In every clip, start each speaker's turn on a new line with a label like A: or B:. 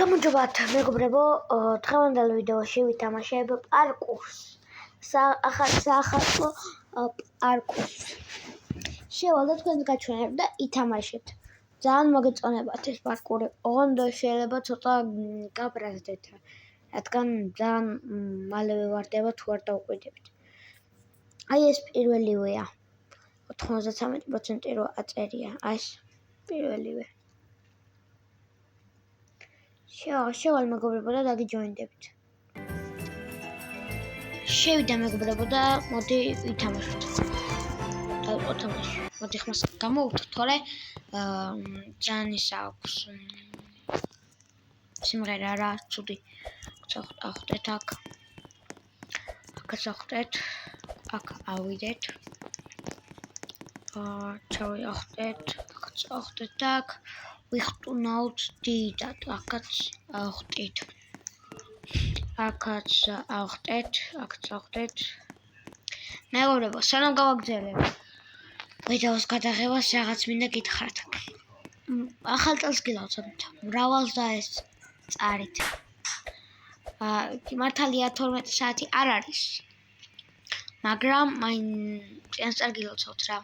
A: გამარჯობათ მეგობრებო, დღევანდელ ვიდეოში ვითამაშებ პარკურს. სახალხო პარკურს. შევალდა თქვენ გაჩვენებ და ითამაშეთ. ძალიან მოგეწონებათ ეს პარკური. ოღონდ შეიძლება ცოტა გაბრაზდეთ, რადგან ძალიან მალევე ვარდება თუ არ დაუკვირდებით. აი ეს პირველივეა. 93% რო აწერია. აი ეს პირველივე. შევალ მეგობრებო და დაგიჯოინდებით. შევიდა მეგობრებო და მოდი ვითამაშოთ. დავიწყოთ თამაში. მოდი ხმას გამოვთო, თორე ძალიან ის აქვს. სიმღერა რა ცუდი. ახტეთ აქ. ახტეთ. აქ ავიდეთ. ჩავიახტეთ. ახტეთ აქ. ვიხტუნავთ დიდად, აქაც ავხტით. აქაც ავხტეთ. მეგობრებო, სანამ გავაგრძელებ ვიდეოს გადაღებას რაღაც მინდა გითხრათ. ახალ წელს გილოცავთ, მრავალს და ეს წარით. მართალია 12 საათი არ არის, მაგრამ წინასწარ გილოცავთ რა.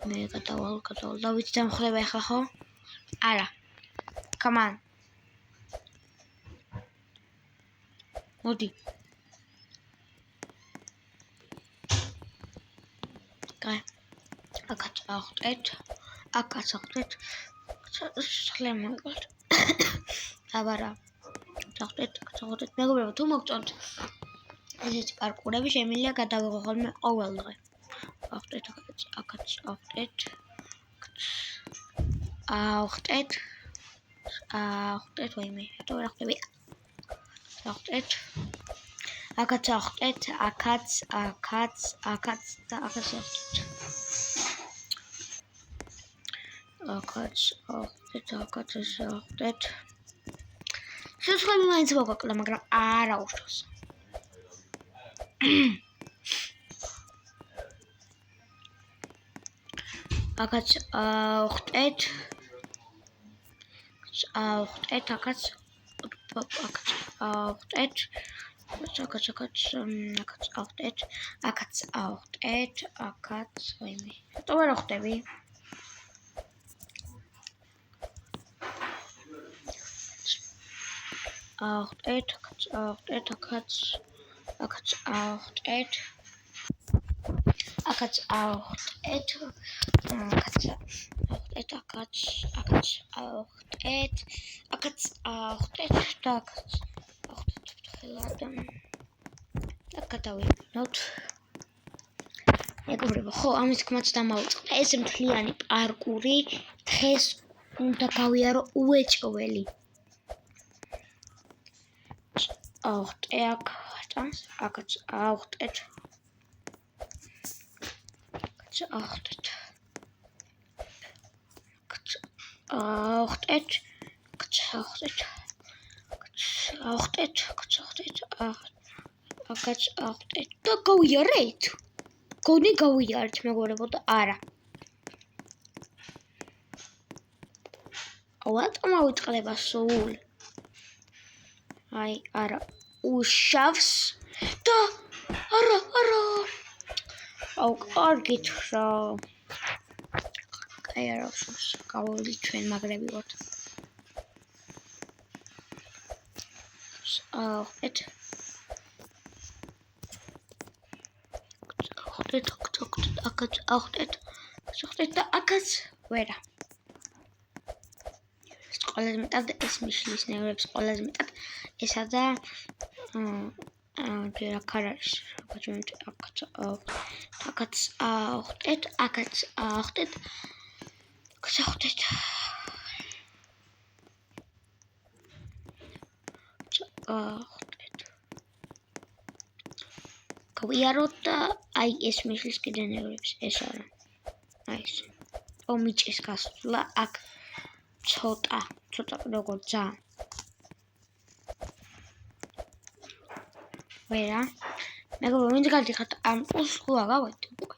A: მე გადავალ და ვიცი დამხდება ახლა ხო? არა. Come on. მოდი. კაი. აქაც ავხტეთ. სახლე მოვიყოთ. აბარა. ავხტეთ. მეგობრებო, თუ მოგწონთ ესეთი პარკურები, შემიძლია გადავიღო ხოლმე ყოველ დღე. ავხტეთ. ვაიმე, რატო ვერ ახტები? ავხტეთ. აქაც ავხტეთ და აქაც ავხტეთ. სიცხლე მაინც მოვაკლა, მაგრამ არა უშავს. აქაც ავხტეთ. აქაც ვაიმე. რატო ვერ ახტები? ავხტეთ. გადავიყვანოთ. მეგობრებო, ხო, ამის თქმაც დამავიწყდა. ეს მთლიანი პარკური დღეს უნდა გავიარო უეჭველი. აქაც ავხტეთ. და გავიარეთ. გონი გავიარეთ მეგობრებო და არა. რატო მოვიწყდება სულ? აი, არა. უშავს და არა. აუ, კარგით რა. კაი არა უშავს. გავავლით ჩვენ მაგრები ვართ. ავხტეთ და აქაც ვერა. ყველაზე მეტად ეს მიშლის ნევრებს ყველაზე მეტად ესა და აქ არ არის. აქაც ავხტეთ. გავიაროთ და აი ეს მიშლის კიდე ნევრებს ეს არა. აი ეს. მიჭის გასვლა აქ ცოტა როგორ ძალიან. ვერა. მეგობრებო, ვინც გადიხართ ამ პულს გავაღვეთ უკვე.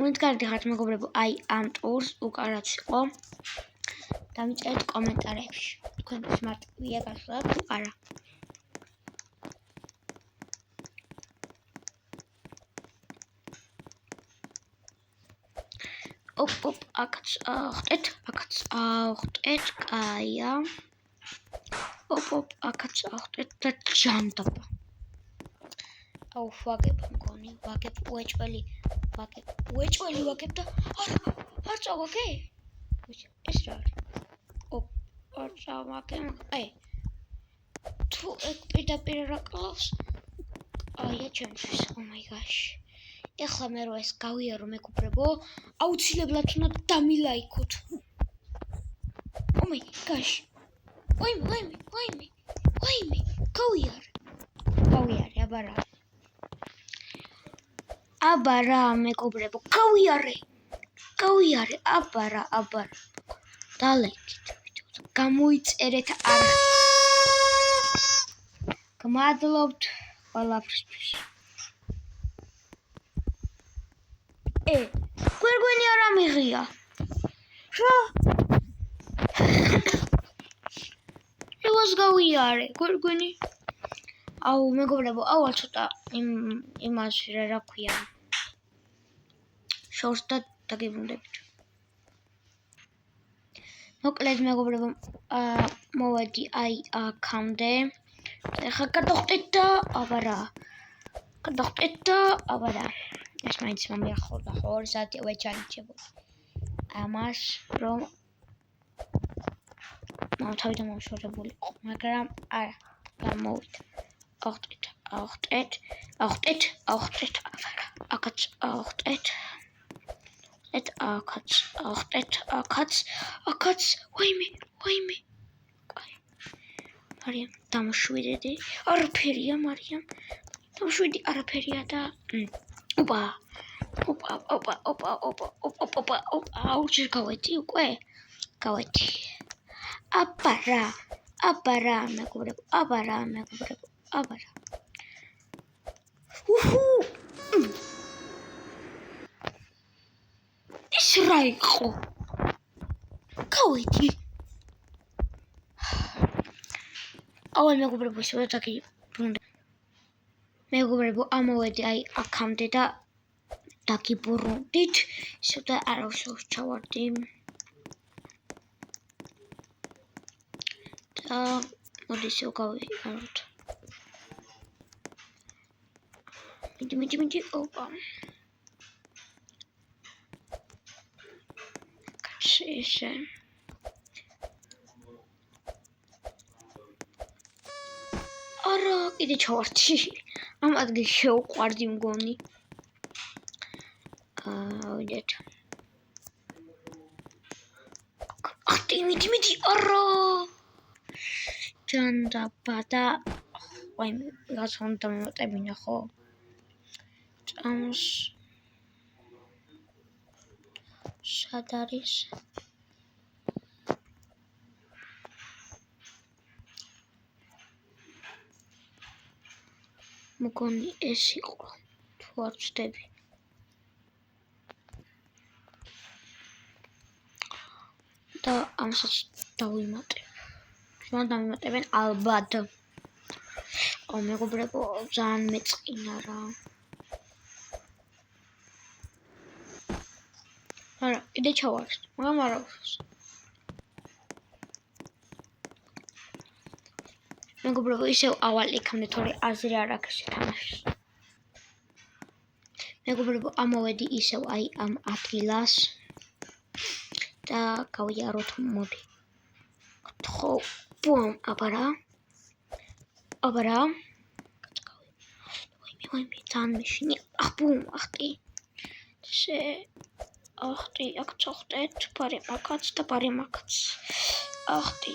A: ვინც გადიხართ მეგობრებო, აი ამ ტურს უკანაც იყო. დამიწერეთ კომენტარებში. თქვენ მარტივია გასვლა თუ არა. ოპ, აქაც ახტეთ, კაია. ოპ, აქაც ახტეთ და ჯანდაბა. აუ, ვაგებ მგონი, ვაგებ უეჭველი და არ წავაგე? ეს რა არის? ოპ, არ წავაგე. თუ ეგ პირდაპირ რა კლავს? აია ჩემთვის, oh my gosh. ეხლა მე რო ეს გავიარო მეგობრებო, აუცილებლად უნდა დამილაიქოთ. Oh my gosh. ვაიმე. გავიარე, აბა რა მეგობრებო, გავიარე, აბა. დალექით, გამოიწერეთ არა. გმადლობთ ყველაფრისთვის. გვერგვინი არ ამიღია. რა? ევას გავიარე, გვერგვინი. აუ მეგობრებო, აუალ ცოტა იმაში რა ქვია. შორს და დაგიბრუნდებით. მოკლედ მეგობრებო, მოვედი აი აქამდე. ეხლა გადავხტეთ და აბა რა. ეს მაინც მომიახლოვდა, ხო 2 საათი ვეჩალიჩებოდი. ამას რომ თავიდან მომშორებულიყო, მაგრამ არა, გამოვიდა. ახტეთ, აქაც ახტეთ. ვაიმე. მარიამ, დამშვიდედი. არაფერია, მარიამ. დამშვიდი, არაფერია და ოპა. აუ, ჯერ გავედი უკვე. აბა რა, მეგობრებო. ეს რა იყო? გავედი. აუე მეგობრებო, ისევ დაგიბრუნდი. მეგობრებო, ამოვედი აი აქამდე და დაგიბრუნდით. ისევ და არავის ჩავარდი. და მოდი ისევ გავიაროთ. მიდი, ოპა. კაცი. არა, კიდე ჩავარდი. ამ ადგილში შევყვარდი მგონი. ვიდეთ. მიდი, არა. ჯანდაბა და ვაიმე, რაც უნდა მიმოტებინა, ხო? ჭამს. სად არის? მგონი ეს იყო, თუ არ ვცდები. და ამასაც დავიმატებ. დამიმატებენ ალბათ. მეგობრებო, ძალიან მეწყინა რა. არა, კიდე ჩავარდ, მაგრამ არა უშავს. მეგობრებო, ისევ ავალ იქამდე, თორე აზრი არ აქვს თამაშს. მეგობრებო, ამოვედი ისევ აი ამ ადგილას და გავიაროთ, მოდი. ხო, ბუმ, აბა რა. ვაიმე, ძალიან მეშინია. ბუმ, ახტი. აქ წახტეთ, პარემაკაც. ახტი.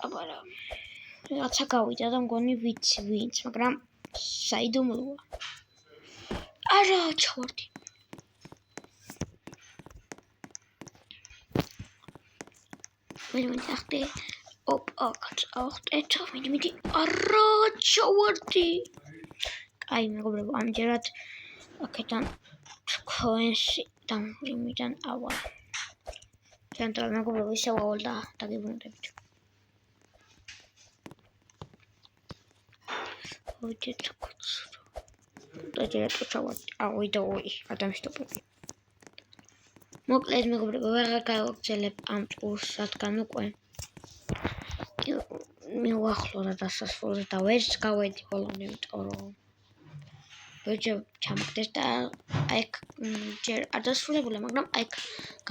A: აბა რა. რაცა გავიდა და მგონი ვიცი ვინც, მაგრამ საიდუმლოა. არა, ჩავარდი. ვინმე ახტი. ახტეთ, მიდი. არა, ჩავარდი. აი, მეგობრებო, ამჯერად აქედან თქვენში დამრიმიდან ავალ. Gentle მეგობრებო, ისევ ავალ და დაგიბრუნდებით. ვიდეთ კაცო. დაჯერეთ ჩავარდი. ვიდეოი გადამშტოპები. მოკლედ მეგობრებო, ვეღარ გავაგრძელებ ამ ტურს, რადგან უკვე მივახლო დასასრულზე და ვერც გავედი ბოლომდე, იმიტომ რომ ვერჯერ ჩამაგდეს და აი ჯერ არ დასრულებულა, მაგრამ აი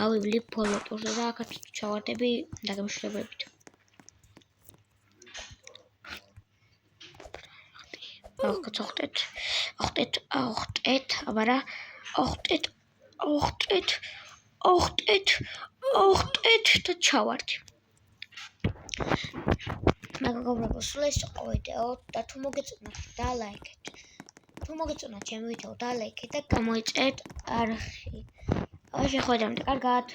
A: გავივლი ბოლო ტურზე და აქაც ჩავარდები დაგემშვიდობებით. ოხტეთ და ჩავარდი. მეგობრებო, სულ ეს იყო ვიდეო და თუ მოგეწონათ დალაიქეთ. თუ მოგეწონათ ჩემი ვიდეო დალაიქეთ და გამოიწერეთ არხი. შეხვედრამდე კარგად.